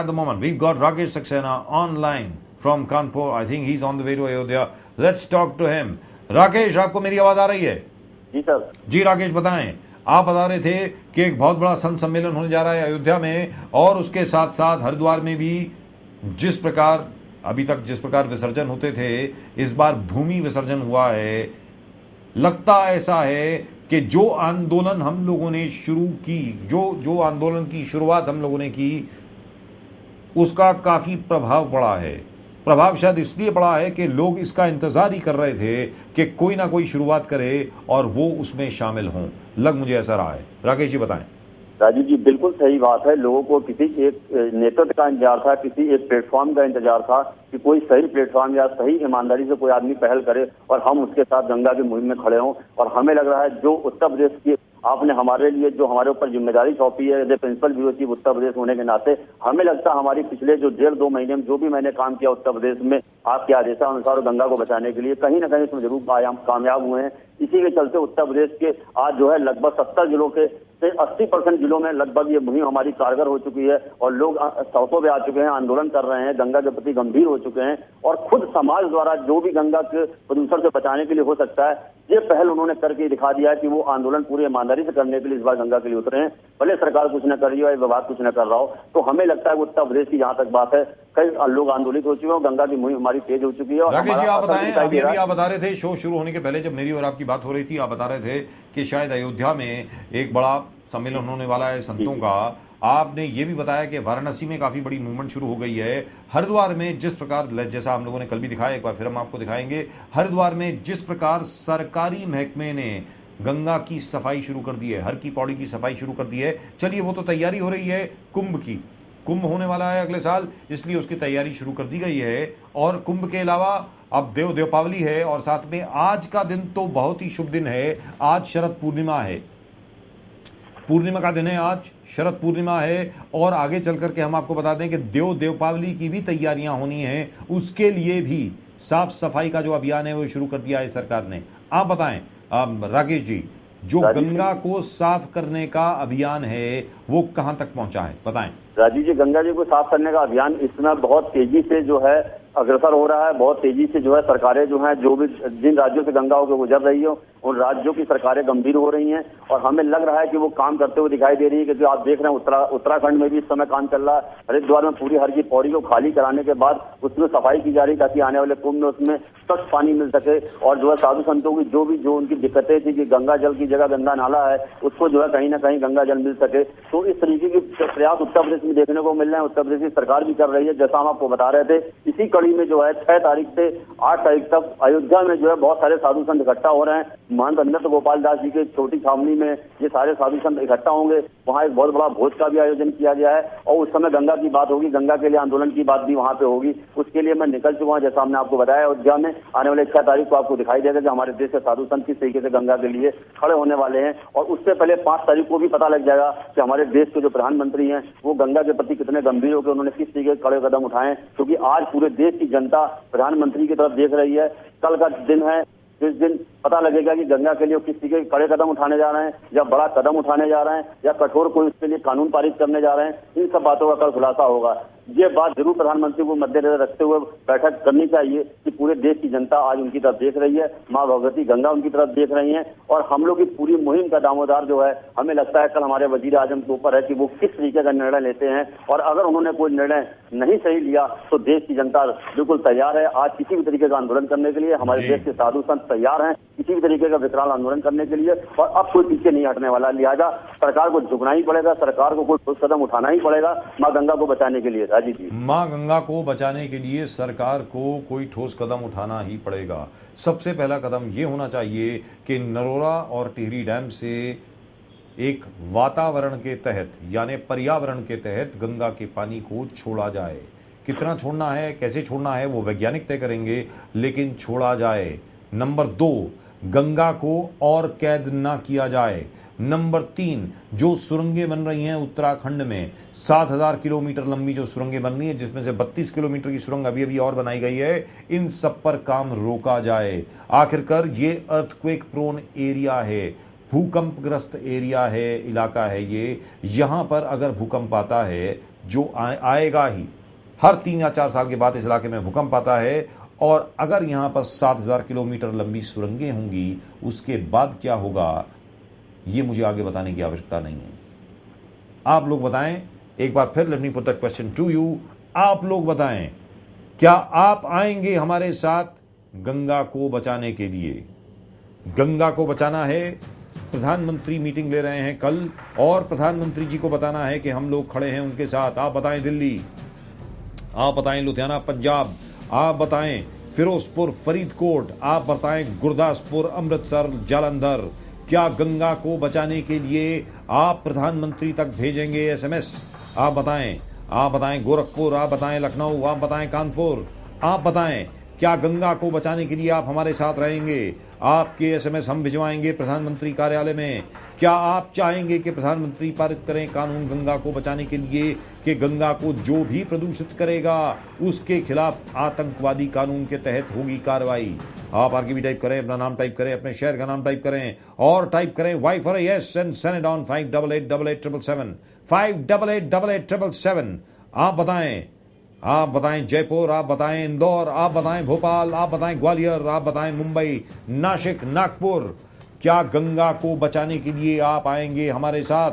at the moment. We've got Rakesh Saxena online from Kanpur. I think he's on the way to Ayodhya. Let's talk to him. Rakesh, आपको मेरी आवाज आ रही है? जी sir. जी राकेश, बताएं। आप बता रहे थे कि एक बहुत बड़ा संत सम्मेलन होने जा रहा है अयोध्या में, और उसके साथ साथ हरिद्वार में भी जिस प्रकार अभी तक जिस प्रकार विसर्जन होते थे, इस बार भूमि विसर्जन हुआ है। लगता ऐसा है कि जो आंदोलन हम लोगों ने शुरू की, जो आंदोलन की शुरुआत हम लोगों ने की, उसका काफी प्रभाव पड़ा है। प्रभाव शायद इसलिए पड़ा है कि लोग इसका इंतजार ही कर रहे थे कि कोई ना कोई शुरुआत करे और वो उसमें शामिल हों। लग मुझे ऐसा रहा है। राकेश जी बताएं। राजीव जी, बिल्कुल सही बात है। लोगों को किसी एक नेतृत्व का इंतजार था, किसी एक प्लेटफॉर्म का इंतजार था कि कोई सही प्लेटफॉर्म या सही ईमानदारी से कोई आदमी पहल करे और हम उसके साथ गंगा की मुहिम में खड़े हों। और हमें लग रहा है जो उत्तर प्रदेश की आपने हमारे लिए जो हमारे ऊपर जिम्मेदारी सौंपी है, as a principal bureau chief Uttar Pradesh होने के नाते, हमें लगता है हमारी पिछले जो 1.5-2 महीने में जो भी मैंने काम किया उत्तर प्रदेश में आपके आदेशानुसार गंगा को बचाने के लिए, कहीं ना कहीं इसमें जरूर कामयाब हुए हैं। इसी के चलते उत्तर प्रदेश के आज जो है लगभग 70 जिलों के से 80% जिलों में लगभग ये मुहिम हमारी कारगर हो चुकी है और लोग सड़कों पे आ चुके हैं, आंदोलन कर रहे हैं, गंगा के प्रति गंभीर हो चुके हैं। और खुद समाज द्वारा जो भी गंगा के प्रदूषण से बचाने के लिए हो सकता है, ये पहल उन्होंने करके दिखा दिया है कि वो आंदोलन पूरी ईमानदारी से करने के लिए इस बार गंगा के लिए उतरे हैं। भले सरकार कुछ न कर रही हो या विभाग कुछ न कर रहा हो, तो हमें लगता है उत्तर प्रदेश की जहां तक बात है, कई लोग आंदोलित हो चुके हैं, गंगा की मुहिम हमारी तेज हो चुकी है। और राकेश जी आप बताएं, अभी आप बता रहे थे शो शुरू होने के पहले जब मेरी और आपकी बात हो रही थी, आप बता रहे थे कि शायद अयोध्या में एक बड़ा सम्मेलन होने वाला है संतों का। आपने ये भी बताया कि वाराणसी में काफी बड़ी मूवमेंट शुरू हो गई है। हरिद्वार में जिस प्रकार, जैसा हम लोगों ने कल भी दिखाया, एक बार फिर हम आपको दिखाएंगे, हरिद्वार में जिस प्रकार सरकारी महकमे ने गंगा की सफाई शुरू कर दी है, हर की पौड़ी की सफाई शुरू कर दी है। चलिए, वो तो तैयारी हो रही है कुंभ की, कुंभ होने वाला है अगले साल, इसलिए उसकी तैयारी शुरू कर दी गई है। और कुंभ के अलावा अब देवपावली है, और साथ में आज का दिन तो बहुत ही शुभ दिन है। आज शरद पूर्णिमा है, पूर्णिमा का दिन है आज, शरद पूर्णिमा है। और आगे चल करके हम आपको बता दें कि देवपावली की भी तैयारियां होनी है, उसके लिए भी साफ सफाई का जो अभियान है वो शुरू कर दिया है सरकार ने। आप बताएं राकेश जी, जो गंगा को साफ करने का अभियान है वो कहां तक पहुंचा है, बताएं। राजीव जी, गंगा जी को साफ करने का अभियान इस समय बहुत तेजी से जो है अग्रसर हो रहा है। बहुत तेजी से जो है सरकारें जो हैं, जो भी जिन राज्यों से गंगा होकर गुजर रही हो, उन राज्यों की सरकारें गंभीर हो रही हैं और हमें लग रहा है कि वो काम करते हुए दिखाई दे रही है। क्योंकि आप देख रहे हैं उत्तराखंड में भी इस समय काम चल रहा है। हरिद्वार में पूरी हर की पौड़ी को खाली कराने के बाद उसमें सफाई की जा रही ताकि आने वाले कुंभ में उसमें स्वच्छ पानी मिल सके। और जो है साधु संतों की जो उनकी दिक्कतें थी कि गंगा जल की जगह गंगा नाला है, उसको जो है कहीं ना कहीं गंगा जल मिल सके। तो इस तरीके के प्रयास उत्तर प्रदेश में देखने को मिल रहे हैं। उत्तर प्रदेश की सरकार भी कर रही है, जैसा हम आपको बता रहे थे। इसी कड़ी में जो है 6 तारीख से 8 तारीख तक अयोध्या में जो है बहुत सारे साधु संत इकट्ठा हो रहे हैं। महंत अनंत गोपाल दास जी के छोटी छावनी में ये सारे साधु संत इकट्ठा होंगे। वहां एक बहुत बड़ा भोज का भी आयोजन किया गया है और उस समय गंगा की बात होगी, गंगा के लिए आंदोलन की बात भी वहां पे होगी। उसके लिए मैं निकल चुका हूं, जैसा हमने आपको बताया। अयोध्या में आने वाले 6 तारीख को आपको दिखाई देगा कि हमारे देश के साधु संत किस तरीके से गंगा के लिए खड़े होने वाले हैं। और उससे पहले 5 तारीख को भी पता लग जाएगा कि हमारे देश के जो प्रधानमंत्री हैं वो गंगा के प्रति कितने गंभीर होकर उन्होंने किस तरीके के कड़े कदम उठाए। क्योंकि आज पूरे देश की जनता प्रधानमंत्री की तरफ देख रही है। कल का दिन है, जिस दिन पता लगेगा कि गंगा के लिए किस तरीके के कड़े कदम उठाने जा रहे हैं, या बड़ा कदम उठाने जा रहे हैं, या कठोर कोई उसके लिए कानून पारित करने जा रहे हैं। इन सब बातों का कल खुलासा होगा। ये बात जरूर प्रधानमंत्री को मद्देनजर रखते हुए बैठक करनी चाहिए कि पूरे देश की जनता आज उनकी तरफ देख रही है, माँ भगवती गंगा उनकी तरफ देख रही हैं। और हम लोग की पूरी मुहिम का दामोदार जो है, हमें लगता है कल हमारे वजीर आजम के ऊपर है कि वो किस तरीके का निर्णय लेते हैं। और अगर उन्होंने कोई निर्णय नहीं सही लिया तो देश की जनता बिल्कुल तैयार है आज किसी भी तरीके का आंदोलन करने के लिए। हमारे देश के साधु संत तैयार हैं किसी भी तरीके का विकराल आंदोलन करने के लिए। और अब कोई पीछे नहीं हटने वाला। लिहाजा सरकार को झुकना ही पड़ेगा, सरकार को कोई ठोस कदम उठाना ही पड़ेगा माँ गंगा को बचाने के लिए। राजीव जी, माँ गंगा को बचाने के लिए सरकार को कोई ठोस कदम उठाना ही पड़ेगा। सबसे पहला कदम ये होना चाहिए कि नरोरा और टिहरी डैम से एक वातावरण के तहत यानी पर्यावरण के तहत गंगा के पानी को छोड़ा जाए। कितना छोड़ना है, कैसे छोड़ना है, वो वैज्ञानिक तय करेंगे, लेकिन छोड़ा जाए। नंबर 2, गंगा को और कैद ना किया जाए। नंबर 3, जो सुरंगें बन रही हैं उत्तराखंड में, 7000 किलोमीटर लंबी जो सुरंगें बन रही हैं, जिसमें से 32 किलोमीटर की सुरंग अभी और बनाई गई है, इन सब पर काम रोका जाए। आखिरकार ये अर्थक्वेक प्रोन एरिया है, भूकंपग्रस्त एरिया है, इलाका है ये। यहां पर अगर भूकंप आता है जो आएगा ही। हर 3 या 4 साल के बाद इस इलाके में भूकंप आता है, और अगर यहाँ पर 7,000 किलोमीटर लंबी सुरंगें होंगी, उसके बाद क्या होगा ये मुझे आगे बताने की आवश्यकता नहीं है। आप लोग बताएं, एक बार फिर let me put that question to you. आप लोग बताएं, क्या आप आएंगे हमारे साथ गंगा को बचाने के लिए? गंगा को बचाना है। प्रधानमंत्री मीटिंग ले रहे हैं कल, और प्रधानमंत्री जी को बताना है कि हम लोग खड़े हैं उनके साथ। आप बताएं दिल्ली, आप बताएं लुधियाना पंजाब, आप बताएं फिरोजपुर फरीदकोट, आप बताएं गुरदासपुर अमृतसर जालंधर, क्या गंगा को बचाने के लिए आप प्रधानमंत्री तक भेजेंगे एसएमएस? आप बताएं गोरखपुर, आप बताएं लखनऊ, आप बताएं कानपुर, आप बताएं क्या गंगा को बचाने के लिए आप हमारे साथ रहेंगे? आपके एसएमएस हम भिजवाएंगे प्रधानमंत्री कार्यालय में। क्या आप चाहेंगे कि प्रधानमंत्री पारित करें कानून गंगा को बचाने के लिए, कि गंगा को जो भी प्रदूषित करेगा उसके खिलाफ आतंकवादी कानून के तहत होगी कार्रवाई? आप आरकेबी टाइप करें, अपना नाम टाइप करें, अपने शहर का नाम टाइप करें, और टाइप करें Y for yes and send it on 588877 588877। आप बताएं जयपुर, आप बताएं इंदौर, आप बताएं भोपाल, आप बताएं ग्वालियर, आप बताएं मुंबई, नासिक, नागपुर, क्या गंगा को बचाने के लिए आप आएंगे हमारे साथ?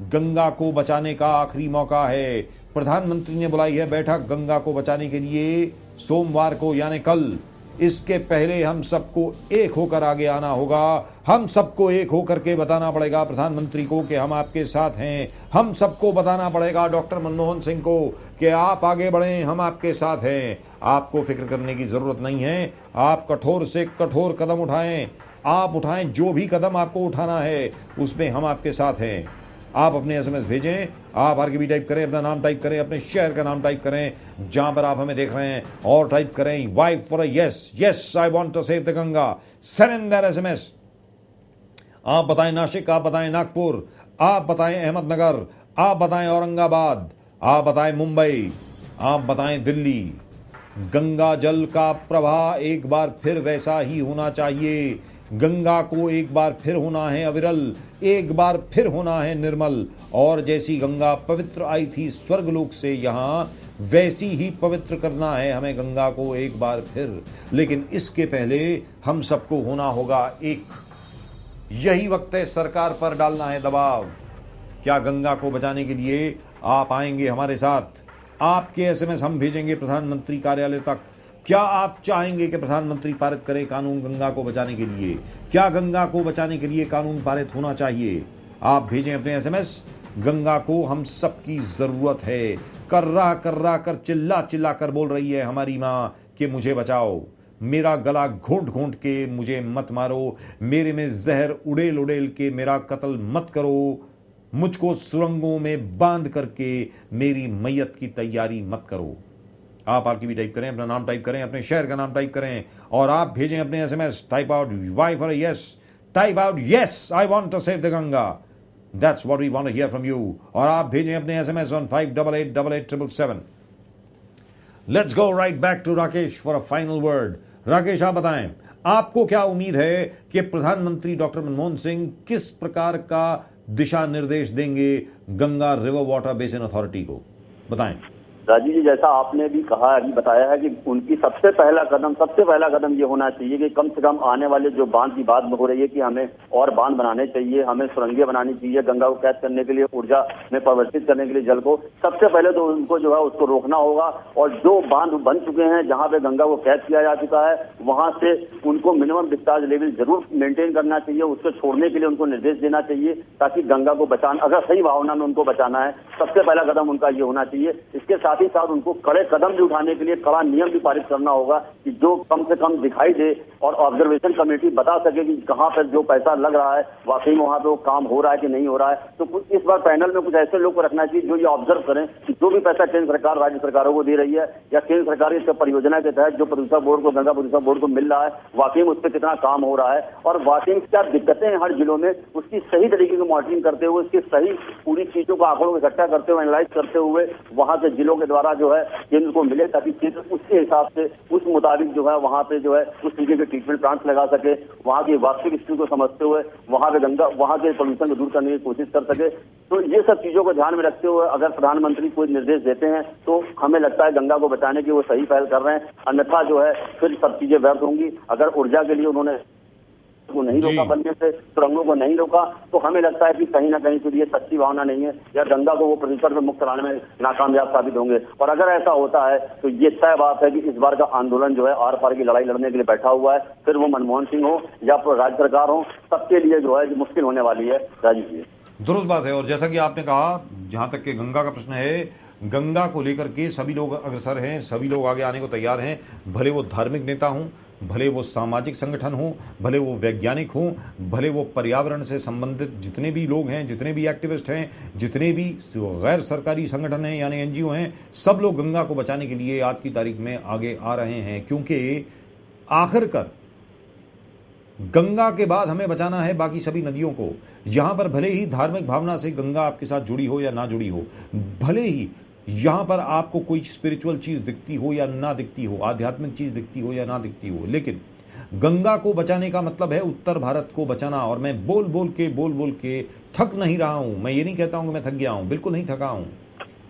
गंगा को बचाने का आखिरी मौका है। प्रधानमंत्री ने बुलाई है बैठक गंगा को बचाने के लिए सोमवार को, यानी कल। इसके पहले हम सबको एक होकर आगे आना होगा। हम सबको एक होकर के बताना पड़ेगा प्रधानमंत्री को कि हम आपके साथ हैं। हम सबको बताना पड़ेगा डॉक्टर मनमोहन सिंह को कि आप आगे बढ़ें, हम आपके साथ हैं। आपको फिक्र करने की जरूरत नहीं है। आप कठोर से कठोर कदम उठाएं, आप उठाएं जो भी कदम आपको उठाना है, उसमें हम आपके साथ हैं। आप अपने एसएमएस भेजें, आप आरकेबी टाइप करें, अपना नाम टाइप करें, अपने शहर का नाम टाइप करें जहां पर आप हमें देख रहे हैं, और टाइप करें Y for yes, yes I want to save the Ganga, send in that SMS. आप बताएं नासिक, आप बताएं नागपुर, आप बताएं अहमदनगर, आप बताएं औरंगाबाद, आप बताएं मुंबई, आप बताएं दिल्ली। गंगा जल का प्रवाह एक बार फिर वैसा ही होना चाहिए। गंगा को एक बार फिर होना है अविरल, एक बार फिर होना है निर्मल, और जैसी गंगा पवित्र आई थी स्वर्गलोक से यहां, वैसी ही पवित्र करना है हमें गंगा को एक बार फिर। लेकिन इसके पहले हम सबको होना होगा एक। यही वक्त है सरकार पर डालना है दबाव। क्या गंगा को बचाने के लिए आप आएंगे हमारे साथ? आपके एसएमएस हम भेजेंगे प्रधानमंत्री कार्यालय तक। क्या आप चाहेंगे कि प्रधानमंत्री पारित करे कानून गंगा को बचाने के लिए? क्या गंगा को बचाने के लिए कानून पारित होना चाहिए? आप भेजें अपने एसएमएस। गंगा को हम सबकी जरूरत है। कर्रा कर चिल्ला चिल्ला कर बोल रही है हमारी माँ कि मुझे बचाओ, मेरा गला घोंट घोंट के मुझे मत मारो, मेरे में जहर उड़ेल उड़ेल के मेरा कत्ल मत करो, मुझको सुरंगों में बांध करके मेरी मैयत की तैयारी मत करो। आप आरकेबी टाइप करें, अपना नाम टाइप करें, अपने शहर का नाम टाइप करें, और आप भेजें अपने SMS. Type out Y for yes, type out yes I want to save the Ganga, that's what we want to hear from you. और आप भेजें अपने SMS on 588877। Let's go right back to Rakesh for a final word. Rakesh, आप बताएं, आपको क्या उम्मीद है कि प्रधानमंत्री डॉक्टर मनमोहन सिंह किस प्रकार का दिशा निर्देश देंगे Ganga river water basin authority को? बताएं। राजीव जी, जैसा आपने भी कहा अभी बताया है कि उनकी सबसे पहला कदम ये होना चाहिए कि कम से कम आने वाले जो बांध की बात हो रही है कि हमें और बांध बनाने चाहिए, हमें सुरंगें बनानी चाहिए गंगा को कैद करने के लिए, ऊर्जा में परिवर्तित करने के लिए जल को। सबसे पहले तो उनको जो है उसको रोकना होगा, और जो बांध बन चुके हैं जहां पे गंगा को कैद किया जा चुका है वहां से उनको मिनिमम डिस्चार्ज लेवल जरूर मेंटेन करना चाहिए। उसको छोड़ने के लिए उनको निर्देश देना चाहिए ताकि गंगा को बचाना, अगर सही भावना में उनको बचाना है, सबसे पहला कदम उनका ये होना चाहिए। इसके साथ ही साथ उनको कड़े कदम भी उठाने के लिए कड़ा नियम भी पारित करना होगा कि जो कम से कम दिखाई दे और ऑब्जर्वेशन कमेटी बता सके कि कहां पर जो पैसा लग रहा है वाकई में वहां पे वो काम हो रहा है कि नहीं हो रहा है। तो कुछ इस बार पैनल में कुछ ऐसे लोग को रखना चाहिए जो ये ऑब्जर्व करें कि जो भी पैसा केंद्र सरकार राज्य सरकारों को दे रही है या केंद्र सरकार इस परियोजना के तहत जो प्रदूषण बोर्ड को, गंगा प्रदूषण बोर्ड को मिल रहा है, वाकई में उस पर कितना काम हो रहा है और वाकई में क्या दिक्कतें हैं हर जिलों में, उसकी सही तरीके की मॉनिटरिंग करते हुए उसकी सही पूरी चीजों को आंकड़ों को इकट्ठा करते हुए, एनालाइज करते हुए वहां के जिलों के द्वारा जो है केंद्र को मिले, ताकि केंद्र उसके हिसाब से उस मुताबिक जो है वहां पे जो है उस तरीके के ट्रीटमेंट प्लांट्स लगा सके, वहां की वास्तविक स्थिति को समझते हुए वहां पे वहां के पोल्यूशन को दूर करने की कोशिश कर सके। तो ये सब चीजों को ध्यान में रखते हुए अगर प्रधानमंत्री कोई निर्देश देते हैं तो हमें लगता है गंगा को बचाने की वो सही पहल कर रहे हैं, अन्यथा जो है फिर सब चीजें व्यर्थ होंगी। अगर ऊर्जा के लिए उन्होंने को नहीं रोका, बनने से सुरंगों को नहीं रोका, तो हमें लगता है कि कहीं ना कहीं फिर ये सच्ची भावना नहीं है, या गंगा को वो प्रदूषण से मुक्त कराने में नाकामयाब साबित होंगे। और अगर ऐसा होता है तो ये तय बात है कि इस बार का आंदोलन जो है आर पार की लड़ाई लड़ने के लिए बैठा हुआ है, फिर वो मनमोहन सिंह हो या राज्य सरकार हो, सबके लिए जो है मुश्किल होने वाली है। राजीव जी, दुरुस्त बात है। और जैसा कि आपने कहा, जहां तक के गंगा का प्रश्न है, गंगा को लेकर के सभी लोग अग्रसर हैं, सभी लोग आगे आने को तैयार हैं, भले वो धार्मिक नेता हों, भले वो सामाजिक संगठन हों, भले वो वैज्ञानिक हों, भले वो पर्यावरण से संबंधित जितने भी लोग हैं, जितने भी एक्टिविस्ट हैं, जितने भी गैर सरकारी संगठन हैं यानी एनजीओ हैं, सब लोग गंगा को बचाने के लिए आज की तारीख में आगे आ रहे हैं। क्योंकि आखिरकार गंगा के बाद हमें बचाना है बाकी सभी नदियों को। यहां पर भले ही धार्मिक भावना से गंगा आपके साथ जुड़ी हो या ना जुड़ी हो, भले ही यहां पर आपको कोई स्पिरिचुअल चीज दिखती हो या ना दिखती हो, आध्यात्मिक चीज दिखती हो या ना दिखती हो, लेकिन गंगा को बचाने का मतलब है उत्तर भारत को बचाना। और मैं बोल बोल के थक नहीं रहा हूं। मैं ये नहीं कहता हूं कि मैं थक गया हूं, बिल्कुल नहीं थका हूं,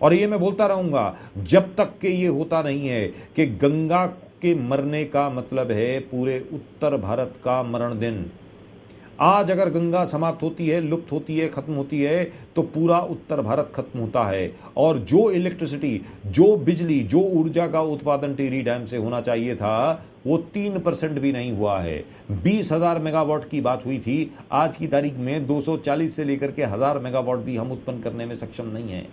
और ये मैं बोलता रहूंगा जब तक कि ये होता नहीं है कि गंगा के मरने का मतलब है पूरे उत्तर भारत का मरण दिन। आज अगर गंगा समाप्त होती है, लुप्त होती है, खत्म होती है, तो पूरा उत्तर भारत खत्म होता है। और जो इलेक्ट्रिसिटी, जो बिजली, जो ऊर्जा का उत्पादन टिहरी डैम से होना चाहिए था, वो 3% भी नहीं हुआ है। 20,000 मेगावाट की बात हुई थी, आज की तारीख में 240 से लेकर के 1000 मेगावाट भी हम उत्पन्न करने में सक्षम नहीं है।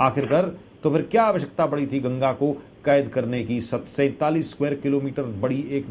आखिरकार तो फिर क्या आवश्यकता पड़ी थी गंगा को कैद करने की? 47 स्क्वायर किलोमीटर बड़ी एक